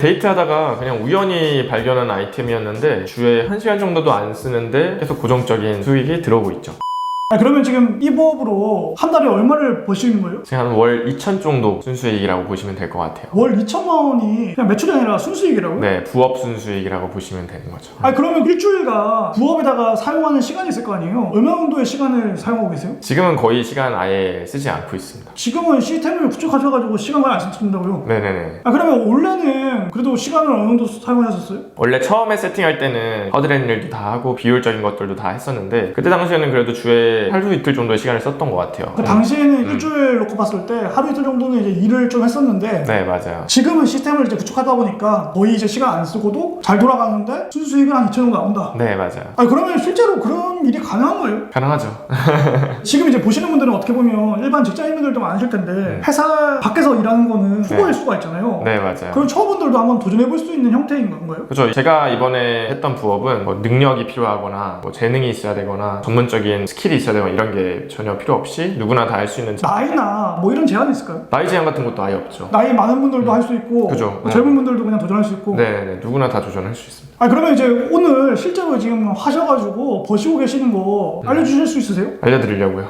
데이트하다가 그냥 우연히 발견한 아이템이었는데 주에 1시간 정도도 안 쓰는데 계속 고정적인 수익이 들어오고 있죠. 그러면 지금 이 부업으로 한 달에 얼마를 버시는 거예요? 제가 한 월 2천 정도 순수익이라고 보시면 될 것 같아요. 월 2천만 원이 그냥 매출이 아니라 순수익이라고요? 네, 부업 순수익이라고 보시면 되는 거죠. 그러면 일주일간 부업에다가 사용하는 시간이 있을 거 아니에요? 얼마 정도의 시간을 사용하고 계세요? 지금은 거의 시간 아예 쓰지 않고 있습니다. 지금은 시스템을 구축하셔가지고 시간을 안 쓰신다고요? 네네네. 그러면 원래는 그래도 시간을 어느 정도 사용하셨어요? 원래 처음에 세팅할 때는 허드렛 일도 다 하고 비효율적인 것들도 다 했었는데 그때 당시에는 그래도 주에 하루 이틀 정도의 시간을 썼던 것 같아요. 그 당시에는 일주일 놓고 봤을 때 하루 이틀 정도는 이제 일을 좀 했었는데 네, 맞아요. 지금은 시스템을 이제 구축하다 보니까 거의 이제 시간 안 쓰고도 잘 돌아가는데 순수익은 한 2천 정도 나온다. 네, 맞아요. 그러면 실제로 그런 일이 가능한 거예요? 가능하죠. 지금 이제 보시는 분들은 어떻게 보면 일반 직장인분들도 많으실 텐데 회사 밖에서 일하는 거는 후보일 수가 있잖아요. 네, 맞아요. 그럼 초보분들도 한번 도전해볼 수 있는 형태인 건가요? 그렇죠. 제가 이번에 했던 부업은 뭐 능력이 필요하거나 뭐 재능이 있어야 되거나 전문적인 스킬이 있어야 되거나 이런 게 전혀 필요 없이 누구나 다 할 수 있는 나이나 뭐 이런 제한이 있을까요? 나이 제한 같은 것도 아예 없죠. 나이 많은 분들도 할 수 있고 그죠. 뭐 젊은 분들도 그냥 도전할 수 있고 네, 누구나 다 도전할 수 있습니다. 그러면 이제 오늘 실제로 지금 하셔가지고 버시고 계시는 거 알려주실 수 있으세요? 알려드리려고요.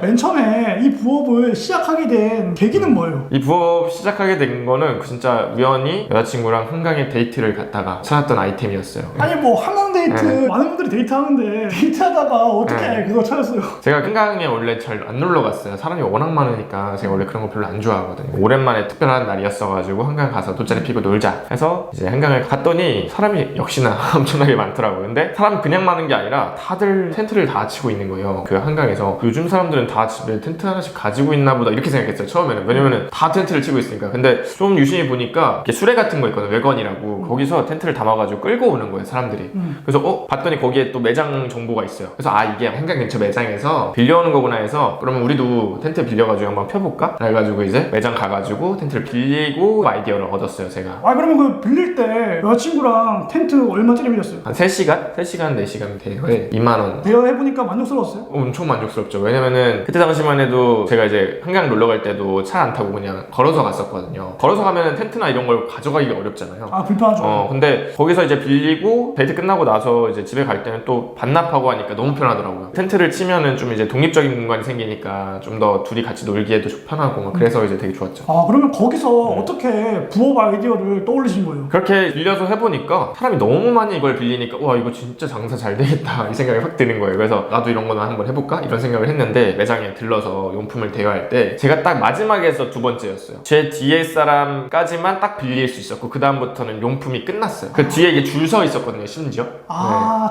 맨 처음에 이 부업을 시작하게 된 계기는 뭐예요? 이 부업 시작하게 된 거는 진짜 우연히 여자친구랑 한강에 데이트를 갔다가 찾았던 아이템이었어요. 아니 뭐 한강 데이트 많은 분들이 데이트하는데 데이트하다가 어떻게 그거 찾았어요? 제가 한강에 원래 잘 안 놀러 갔어요. 사람이 워낙 많으니까 제가 원래 그런 거 별로 안 좋아하거든요. 오랜만에 특별한 날이었어가지고 한강 가서 돗자리 피고 놀자 해서 이제 한강을 갔더니 사람이 역시나 엄청나게 많더라고요. 근데 사람 그냥 많은 게 아니라 다들 텐트를 다 치고 있는 거예요. 그 한강에서 요즘 사람들은 다 집에 텐트 하나씩 가지고 있나 보다 이렇게 생각했어요. 처음에는. 왜냐면은 다 텐트를 치고 있으니까. 근데 좀 유심히 보니까 이렇게 수레 같은 거 있거든요. 외건이라고. 거기서 텐트를 담아가지고 끌고 오는 거예요. 사람들이. 그래서 봤더니 거기에 또 매장 정보가 있어요. 그래서 이게 한강 근처 매장에서 빌려오는 거구나 해서 그러면 우리도 텐트 빌려가지고 한번 펴볼까? 그래가지고 이제 매장 가가지고 텐트를 빌리고 아이디어를 얻었어요. 제가. 그러면 그 빌릴 때 여자친구랑 텐트 얼마짜리 빌렸어요? 한 3시간? 3시간, 4시간 대여에 2만원. 대여해보니까 만족스러웠어요? 엄청 만족스럽죠. 왜냐면은 그때 당시만 해도 제가 이제 한강 놀러 갈 때도 차 안 타고 그냥 걸어서 갔었거든요. 걸어서 가면은 텐트나 이런 걸 가져가기가 어렵잖아요. 불편하죠. 근데 거기서 이제 빌리고 데이트 끝나고 나서 이제 집에 갈 때는 또 반납하고 하니까 너무 편하더라고요. 텐트를 치면은 좀 이제 독립적인 공간이 생기니까 좀 더 둘이 같이 놀기에도 편하고 막 그래서 이제 되게 좋았죠. 그러면 거기서 어떻게 부업 아이디어를 떠올리신 거예요? 그렇게 빌려서 해보니까 사람이 너무 많이 이걸 빌리니까 와 이거 진짜 장사 잘 되겠다 이 생각이 확 드는 거예요. 그래서 나도 이런 거나 한번 해볼까? 이런 생각을 했는데 매장에 들러서 용품을 대여할 때 제가 딱 마지막에서 두 번째였어요. 제 뒤에 사람까지만 딱 빌릴 수 있었고 그 다음부터는 용품이 끝났어요. 그 뒤에 이게 줄 서 있었거든요. 심지어.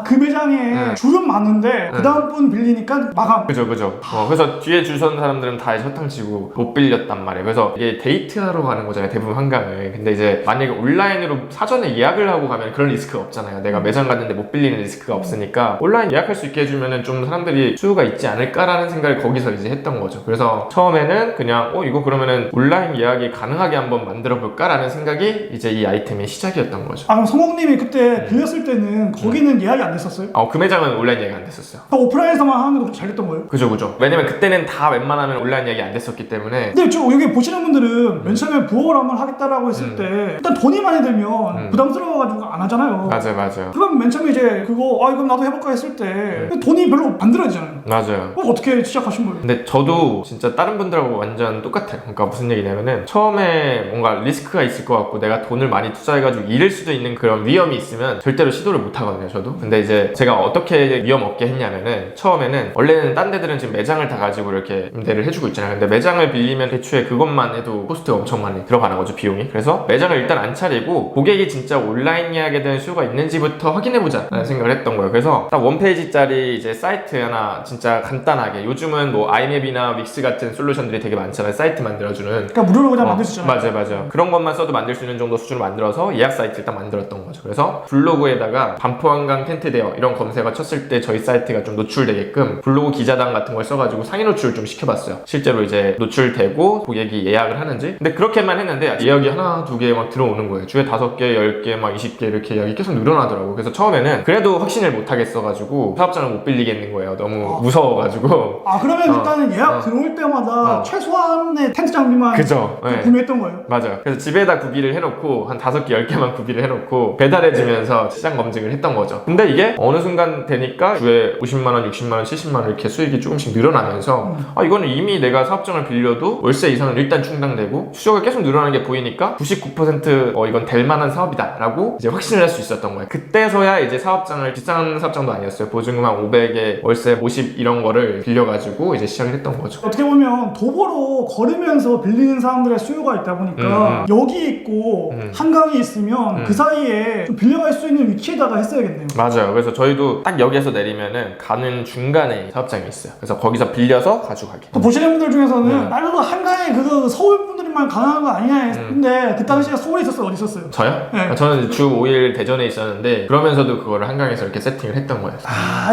그 매장에 줄은 많은데 그 다음 분 빌리니까 마감. 그죠. 그래서 뒤에 줄 서는 사람들은 다 서탕치고 못 빌렸단 말이에요. 그래서 이게 데이트하러 가는 거잖아요. 대부분 한강을. 근데 이제 만약에 온라인으로 사전에 예약을 하고 가면 그런 리스크가 없잖아요. 내가 매장 갔는데 못 빌리는 리스크가 없으니까 온라인 예약할 수 있게 해주면은 좀 사람들이 수요가 있지 않을까라는 생각을 거기서 이제 했던 거죠. 그래서 처음에는 그냥 이거 그러면은 온라인 예약이 가능하게 한번 만들어 볼까라는 생각이 이제 이 아이템의 시작이었던 거죠. 그럼 성공님이 그때 빌렸을 때는 거기는 예약이 안 됐었어요? 그 매장은 온라인 예약이 안 됐었어요. 오프라인에서만 하는 게 잘 됐던 거예요? 그죠. 왜냐면 그때는 다 웬만하면 온라인 예약이 안 됐었기 때문에. 근데 여기 보시는 분들은 맨 처음에 부업을 한번 하겠다라고 했을 때 일단 돈이 많이 들면 부담스러워가지고 안 하잖아요. 맞아요. 그럼 맨 처음에 이제 이건 나도 해볼까 했을 때 돈이 별로 안 들어지잖아요. 맞아요. 그럼 어떻게 시작하신 거예요? 근데 저도 진짜 다른 분들하고 완전 똑같아요. 그러니까 무슨 얘기냐면은 처음에 뭔가 리스크가 있을 것 같고 내가 돈을 많이 투자해가지고 잃을 수도 있는 그런 위험이 있으면 절대로 시도를 못 하거든요. 저도. 근데 이제 제가 어떻게 위험 없게 했냐면은 처음에는 원래는 딴 데들은 지금 매장을 다 가지고 이렇게 임대를 해주고 있잖아요. 근데 매장을 빌리면 대추에 그것만 해도 코스트가 엄청 많이 들어가는 거죠. 비용이. 그래서 매장을 일단 안 차리고 고객이 진짜 온라인 예약에 대한 수요가 있는지부터 확인해보자 라는 생각을 했던 거예요. 그래서 딱 원페이지짜리 이제 사이트 하나 진짜 간단하게 요즘은 뭐 아이맵이나 윅스 같은 솔루션들이 되게 많잖아요. 사이트 만들어주는. 그러니까 무료로 그냥 만들 수 있잖아요. 맞아요. 그런 것만 써도 만들 수 있는 정도 수준으로 만들어서 예약 사이트 일단 만들었던 거죠. 그래서 블로그에다가 반포 포항강 텐트 대여 이런 검색어 쳤을 때 저희 사이트가 좀 노출되게끔 블로그 기자단 같은 걸 써가지고 상위 노출을 좀 시켜봤어요. 실제로 이제 노출되고 고객이 예약을 하는지. 근데 그렇게만 했는데 예약이 하나, 두 개 막 들어오는 거예요. 주에 5개, 10개, 막 20개 이렇게 예약이 계속 늘어나더라고요. 그래서 처음에는 그래도 확신을 못 하겠어가지고 사업장을 못 빌리겠는 거예요. 너무 무서워가지고. 그러면 일단은 예약 들어올 때마다 최소한의 텐트 장비만 그죠. 네. 구매했던 거예요? 맞아요. 그래서 집에다 구비를 해놓고 한 5개, 10개만 구비를 해놓고 배달해주면서 시장 검증을 했던 거죠. 근데 이게 어느 순간 되니까 주에 50만원, 60만원, 70만원 이렇게 수익이 조금씩 늘어나면서 이거는 이미 내가 사업장을 빌려도 월세 이상은 일단 충당되고 수요가 계속 늘어나는 게 보이니까 99% 이건 될 만한 사업이다 라고 이제 확신을 할 수 있었던 거예요. 그때서야 이제 사업장을, 비싼 사업장도 아니었어요. 보증금 한 500에 월세 50 이런 거를 빌려가지고 이제 시작을 했던 거죠. 어떻게 보면 도보로 걸으면서 빌리는 사람들의 수요가 있다 보니까 여기 있고 한강이 있으면 그 사이에 좀 빌려갈 수 있는 위치에다가 했어야겠네요. 맞아요. 그래서 저희도 딱 여기에서 내리면은 가는 중간에 사업장이 있어요. 그래서 거기서 빌려서 가져가게. 또 보시는 분들 중에서는 나는 한강에 그 서울 분들만 가능한 거 아니냐 했는데 그 당시에 서울에 있었어요? 어디 있었어요? 저요? 네. 저는 주 5일 대전에 있었는데 그러면서도 그거를 한강에서 이렇게 세팅을 했던 거예요.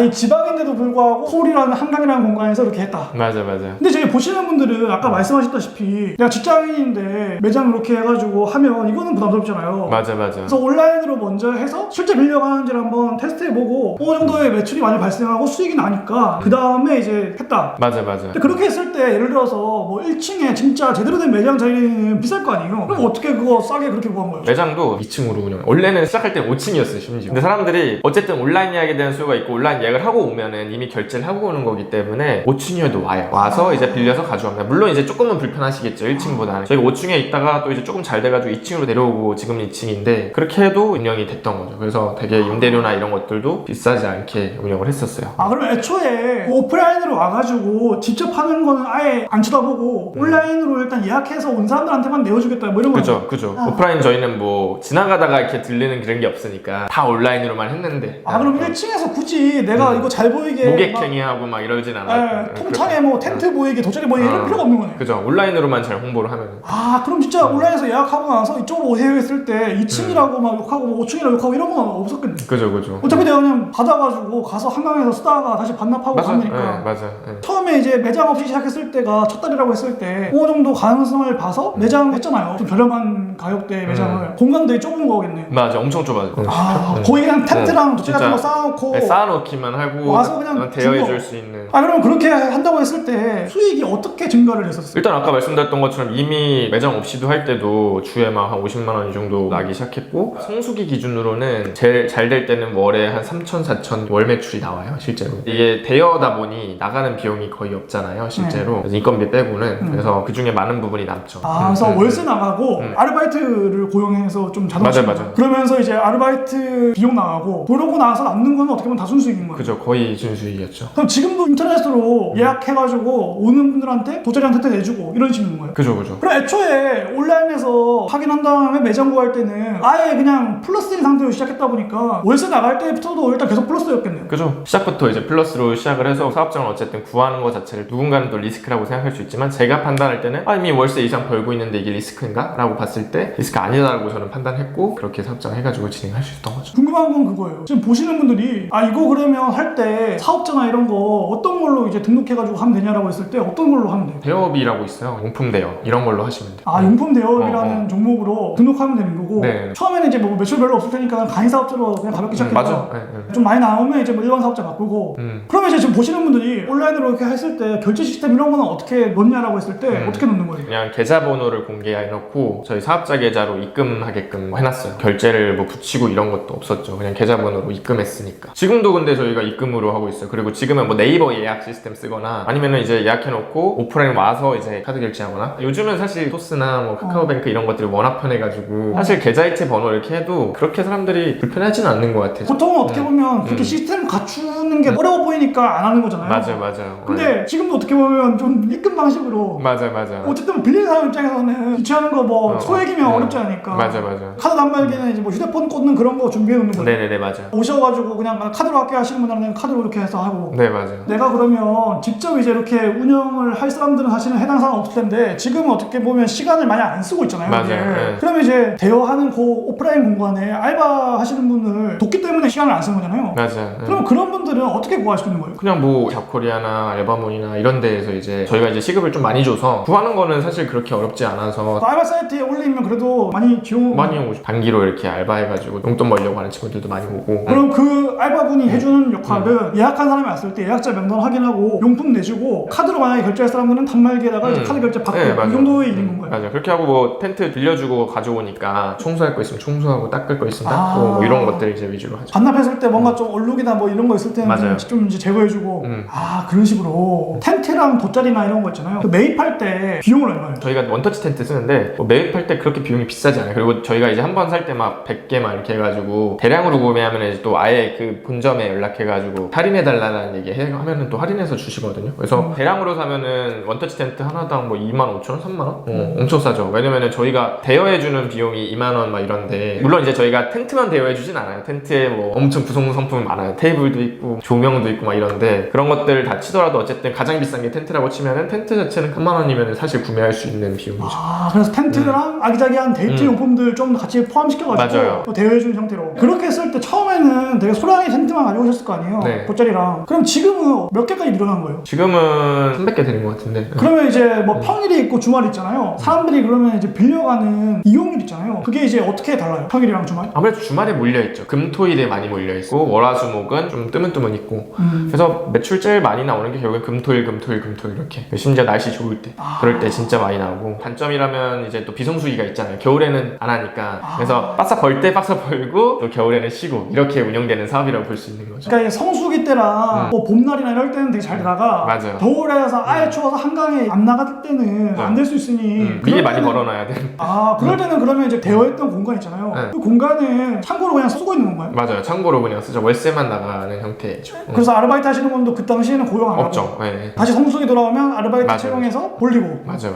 이 지방인데도 불구하고 서울이라는 한강이라는 공간에서 이렇게 했다. 맞아요. 근데 저희 보시는 분들은 아까 말씀하셨다시피 내가 직장인인데 매장 이렇게 해가지고 하면 이거는 부담스럽잖아요. 맞아. 그래서 온라인으로 먼저 해서 실제 빌려가는지를 한번 테스트해보고 어느 정도의 매출이 많이 발생하고 수익이 나니까 그 다음에 이제 했다. 맞아. 근데 그렇게 했을 때 예를 들어서 뭐 1층에 진짜 제대로 된 매장 자리는 비쌀 거 아니에요? 그럼 어떻게 그거 싸게 그렇게 구한 거예요? 매장도 2층으로 운영. 원래는 시작할 때 5층이었어요, 심지어. 근데 사람들이 어쨌든 온라인 예약에 대한 수요가 있고 온라인 예약을 하고 오면은 이미 결제를 하고 오는 거기 때문에 5층이어도 와요. 와서 이제 빌려서 가져갑니다. 물론 이제 조금은 불편하시겠죠, 1층보다는. 저희가 5층에 있다가 또 이제 조금 잘 돼가지고 2층으로 내려오고 지금은 2층인데 그렇게 해도 운영이 됐던 거죠. 그래서 되게 임대료나 이런 것들도 비싸지 않게 운영을 했었어요. 그럼 애초에 오프라인으로 와가지고 직접 하는 거는 아예 안 쳐다보고 온라인으로 일단 예약해서 온 사람들한테만 내어주겠다 뭐 이런 거죠? 그죠. 오프라인 저희는 뭐 지나가다가 이렇게 들리는 그런 게 없으니까 다 온라인으로만 했는데. 그럼 1층에서 굳이 내가 이거 잘 보이게 모객행위하고 막 이러진 않아요. 통창에 뭐 텐트 보이게 돗자리 보이게 이럴 필요가 없는 거네. 그죠. 온라인으로만 잘 홍보를 하면. 그럼 진짜 온라인에서 예약하고 나서 이쪽으로 오세요 했을 때 2층이라고 막 욕하고 뭐 5층이라고 욕하고 이런 건 없었겠네. 그죠. 어차피 내가 그냥 받아가지고 가서 한강에서 쓰다가 다시 반납하고 가면 되니까. 맞아. 처음에 이제 매장 없이 시작했을 때가 첫 달이라고 했을 때 어느 정도 가능성을 봐서 매장 했잖아요. 좀 저렴한 가격대 매장을. 공간도 되게 좁은 거겠네요. 맞아. 엄청 좁아요. 거의 그냥 텐트랑 돗자리 같은 거 쌓아놓고 쌓아놓기만 하고 와서 그냥 대여해줄 수 있는. 그럼 그렇게 한다고 했을 때 수익이 어떻게 증가를 했었어요? 일단 아까 말씀드렸던 것처럼 이미 매장 없이도 할 때도 주에 막 한 50만 원 이 정도 나기 시작했고 성수기 기준으로는 제일 잘 될 때는 월에 한 3천, 4천 월 매출이 나와요, 실제로. 이게 대여다 보니 나가는 비용이 거의 없잖아요, 실제로. 그래서 인건비 빼고는. 그래서 그 중에 많은 부분이 남죠. 그래서 월세 나가고 아르바이트를 고용해서 좀 자동차. 맞아. 그러면서 이제 아르바이트 비용 나가고 그러고 나서 남는 거는 어떻게 보면 다 순수익인 거예요. 그죠, 거의 순수익이었죠. 그럼 지금도 인터넷으로 예약해가지고 오는 분들한테 돗자리한테 내주고 이런 식인 거예요. 그죠. 그럼 애초에 온라인에서 확인한 다음에 매장 구할 때는 아예 그냥 플러스인 상태로 시작했다 보니까 월세 나갈 때부터도 일단 계속 플러스였겠네요. 그죠. 시작부터 이제 플러스로 시작을 해서 사업장을 어쨌든 구하는 것 자체를 누군가는 또 리스크라고 생각할 수 있지만 제가 판단할 때는 이미 월세 이상 벌고 있는데 이게 리스크인가? 라고 봤을 때 리스크 아니다라고 저는 판단했고 그렇게 사업장 해가지고 진행할 수 있었던 거죠. 궁금한 건 그거예요. 지금 보시는 분들이 이거 그러면 할 때 사업자나 이런 거 어떤 걸로 이제 등록해가지고 하면 되냐라고 했을 때 어떤 걸로 하면 돼요? 대여비라고 있어요. 용품 대여 이런 걸로 하시면 돼요. 용품 대여비라는 종목으로 등록하면 되는 거고 네. 처음에는 이제 뭐 매출 별로 없을 테니까 간이 사업자로 그냥 가볍게 시작해서 맞아. 좀 많이 나오면 이제 뭐 일반 사업자 바꾸고 그러면 이제 지금 보시는 분들이 온라인으로 이렇게 했을 때 결제 시스템 이런 거는 어떻게 넣냐라고 했을 때 어떻게 넣는 거예요? 그냥 계좌번호를 공개해놓고 저희 사업자 계좌로 입금하게끔 해놨어요. 결제를 뭐 붙이고 이런 것도 없었죠. 그냥 계좌번호로 입금했으니까. 지금도 근데 저희가 입금으로 하고 있어요. 그리고 지금은 뭐 네이버 예약 시스템 쓰거나 아니면은 이제 예약해놓고 오프라인 와서 이제 카드 결제하거나 요즘은 사실 토스나 뭐 카카오뱅크 이런 것들이 워낙 편해가지고 사실 계좌이체 번호 이렇게 해도 그렇게 사람들이 불편하지는 않는 것 같아요. 보통은 어떻게 보면 그렇게 시스템 갖추는 게 어려워 보이니까 안 하는 거잖아요. 맞아요. 근데 지금도 어떻게 보면 좀 입금 방식으로 맞아. 어쨌든 빌리는 사람이 사람 입장에서는 주최하는 거 뭐 소액이면 어렵지 않으니까. 맞아. 카드 단말기는 이제 뭐 휴대폰 꽂는 그런 거 준비해 놓는 거예요. 네네네, 맞아. 오셔가지고 그냥 카드로 할게 하시는 분들은 카드로 이렇게 해서 하고. 네, 맞아요. 내가 그러면 직접 이제 이렇게 운영을 할 사람들은 사실은 해당 사항 없을 텐데 지금은 어떻게 보면 시간을 많이 안 쓰고 있잖아요. 맞아요. 이게. 네. 그러면 이제 대여하는 그 오프라인 공간에 알바 하시는 분을 돕기 때문에 시간을 안 쓰는 거잖아요. 맞아요. 그럼 그런 분들은 어떻게 구할 수 있는 거예요? 그냥 뭐 잡코리아나 알바몬이나 이런 데에서 이제 저희가 이제 시급을 좀 많이 줘서 구하는 거는 사실 그렇게 어렵지 않아서 알바 사이트에 올리면 그래도 많이 지원 많이 오고 단기로 이렇게 알바해가지고 용돈 벌려고 하는 친구들도 많이 오고. 그럼 그 알바분이 해주는 역할은 예약한 사람이 왔을 때 예약자 명단 확인하고 용품 내주고 카드로 만약에 결제할 사람들은 단말기에다가 이제 카드 결제 받고 네, 이 맞아요. 정도의 일인 건가요? 맞아. 그렇게 하고 뭐 텐트 빌려주고 가져오니까 청소할 거 있으면 청소하고 닦을 거 있으면 닦고 뭐 이런 것들 이제 위주로 하죠. 반납했을 때 뭔가 좀 얼룩이나 뭐 이런 거 있을 때는 맞아요. 좀 이제 제거해주고 그런 식으로 텐트랑 돗자리나 이런 거 있잖아요. 그 매입할 때 비용은 얼마예요? 저희가 원터치 텐트 쓰는데 뭐 매입할 때 그렇게 비용이 비싸지 않아요. 그리고 저희가 이제 한 번 살 때 막 100개 막 이렇게 해가지고 대량으로 구매하면 이제 또 아예 그 본점에 연락해가지고 할인해달라는 얘기 하면은 또 할인해서 주시거든요. 그래서 대량으로 사면은 원터치 텐트 하나당 뭐 25,000원, 3만원? 엄청 싸죠. 왜냐면은 저희가 대여해주는 비용이 2만원 막 이런데 물론 이제 저희가 텐트만 대여해주진 않아요. 텐트에 뭐 엄청 구성 상품이 많아요. 테이블도 있고 조명도 있고 막 이런데 그런 것들 다 치더라도 어쨌든 가장 비싼 게 텐트라고 치면은 텐트 자체는 3만원이면 사실 구매할 수 있는 비용이죠. 그래서 텐트랑 아기자기한 데이트 용품들 좀 같이 포함시켜가지고 맞아요. 또 대여해주는 형태로 그렇게 했을 때 처음에는 되게 소량의 텐트만 가져오셨을 거 아니에요? 네. 돗자리랑. 그럼 지금은 몇 개까지 늘어난 거예요? 지금은 300개 되는 것 같은데. 그러면 이제 뭐 평일이 있고 주말이 있잖아요. 사람들이 그러면 이제 빌려가는 이용률 있잖아요. 그게 이제 어떻게 달라요? 평일이랑 주말? 아무래도 주말에 몰려있죠. 금토일에 많이 몰려있고 월화수목은 좀 뜨문뜨문 있고 그래서 매출 제일 많이 나오는 게 결국엔 금토일 이렇게 심지어 날씨 좋을 때 그럴 때 진짜 많이 나오고 단점이라면 이제 또 비성수기가 있잖아요. 겨울에는 안 하니까 그래서 바싹 벌 때 바싹 벌고 또 겨울에는 쉬고 이렇게 운영되는 사업이라고 볼 수 있는 거죠. 그러니까 이게 성수기 때랑 뭐 봄날이나 이럴 때는 되게 잘 나가. 맞아요. 겨울에서 아예 추워서 한강에 안 나갈 때는 안 될 수 있으니 미리 그럴 많이 때는- 걸어놔야 돼. 그럴 때는 그러면 이제 대여했던 공간 있잖아요. 네. 그 공간은 창고로 그냥 쓰고 있는 건가요? 맞아요. 참고로 그냥 쓰죠. 월세만 나가는 형태죠. 그래서 아르바이트 하시는 분도 그 당시에는 고용 안 하고 없죠. 네. 다시 성수기 돌아오면 아르바이트 맞아요. 채용해서 돌리고. 맞아.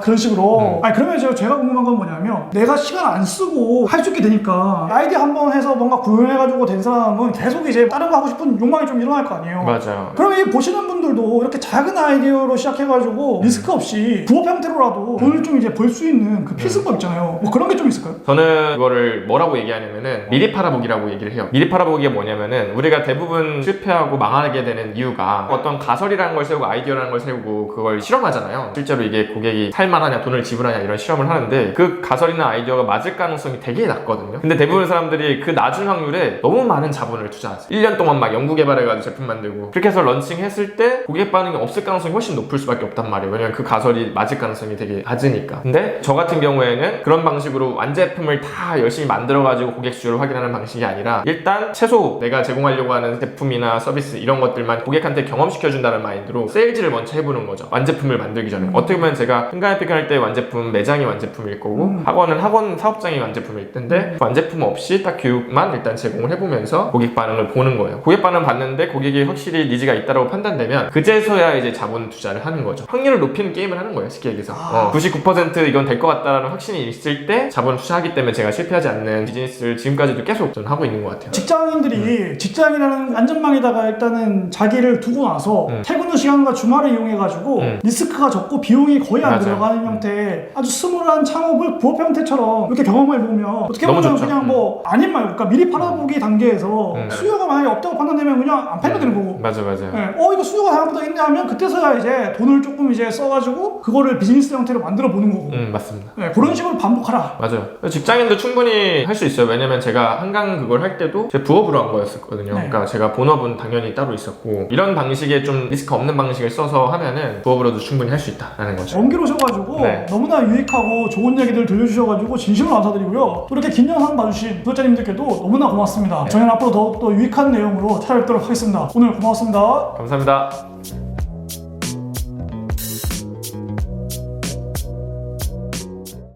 그런 식으로. 그러면 제가 궁금한 건 뭐냐면 내가 시간 안 쓰고 할 수 있게 되니까 아이디어 한번 해서 뭔가 구현해가지고 된 사람은 계속 이제 다른 거 하고 싶은 욕망이 좀 일어날 거 아니에요. 맞아요. 그러면 이 보시는 분들도 이렇게 작은 아이디어로 시작해가지고 리스크 없이 부업 형태로라도 돈을 좀 이제 벌 수 있는 그 필수법 있잖아요. 뭐 그런 게 좀 있을까요? 저는 이거를 뭐라고 얘기하냐면은 미리 팔아보기라고 얘기를 해요. 미리 팔아보기가 뭐냐면은 우리가 대부분 실패하고 망하게 되는 이유가 어떤 가설이라는 걸 세우고 아이디어라는 걸 세우고 그걸 실험하잖아요. 실제로 이게 고객이 살만하냐 돈을 지불하냐 이런 실험을 하는데 그 가설이나 아이디어가 맞을 가능성이 되게 낮거든요. 근데 대부분 사람들이 그 낮은 확률에 너무 많은 자본을 투자하세요. 1년 동안 막 연구 개발해가지고 제품 만들고 그렇게 해서 런칭했을 때 고객 반응이 없을 가능성이 훨씬 높을 수밖에 없단 말이에요. 왜냐면 그 가설이 맞을 가능성이 되게 낮으니까. 근데 저 같은 경우에는 그런 방식으로 완제품을 다 열심히 만들어가지고 고객 수요를 확인하는 방식이 아니라 일단 최소 내가 제공하려고 하는 제품이나 서비스 이런 것들만 고객한테 경험시켜준다는 마인드로 세일즈를 먼저 해보는 거죠. 완제품을 만들기 전에. 어떻게 보면 제가 한가해피크 할 때 완제품 매장이 완제품일 거고 학원은 학원 사업장이 완제품일 텐데 완제품 없이 딱 교육만 일단 제공을 해보면서 고객 반응을 보는 거예요. 고객 반응 봤는데 고객이 확실히 니즈가 있다고 판단되면 그제서야 이제 자본 투자를 하는 거죠. 확률을 높이는 게임을 하는 거예요. 쉽게 얘기해서 99% 이건 될 것 같다라는 확신이 있을 때 자본을 투자하기 때문에 제가 실패하지 않는 비즈니스를 지금까지도 계속 저는 하고 있는 것 같아요. 직장인들이 직장이라는 안전망에다가 일단은 자기를 두고 나서 퇴근 후 시간과 주말을 이용해가지고 리스크가 적고 비용이 거의 안 맞아요. 들어가는 형태의 아주 스몰한 창업을 부업 형태처럼 이렇게 경험을 보면 어떻게 너무 보면 좋죠. 그냥 뭐 아닌 말고 그러니까 미리 팔아보기 단계에서 수요가 만약에 없다고 판단되면 그냥 안 팔면 되는 거고 맞아요. 네. 이거 수요가 생각보다 있네 하면 그때서야 이제 돈을 조금 이제 써가지고 그거를 비즈니스 형태로 만들어 보는 거고 맞습니다. 네, 그런 식으로 반복하라. 맞아요. 직장인도 충분히 할 수 있어요. 왜냐면 제가 한강 그걸 할 때도 제 부업으로 한 거였었거든요. 네. 그러니까 제가 본업은 당연히 따로 있었고 이런 방식의 좀 리스크 없는 방식을 써서 하면은 부업으로도 충분히 할 수 있다라는 거죠. 먼 길 오셔가지고 네. 너무나 유익하고 좋은 얘기들 들려주셔가지고 진심으로 감사드리고요. 또 이렇게 긴 영상 봐주신 구독자님들께도 너무나 고맙습니다. 저희는 앞으로 더욱더 유익한 내용으로 찾아뵙도록 하겠습니다. 오늘 고맙습니다. 감사합니다.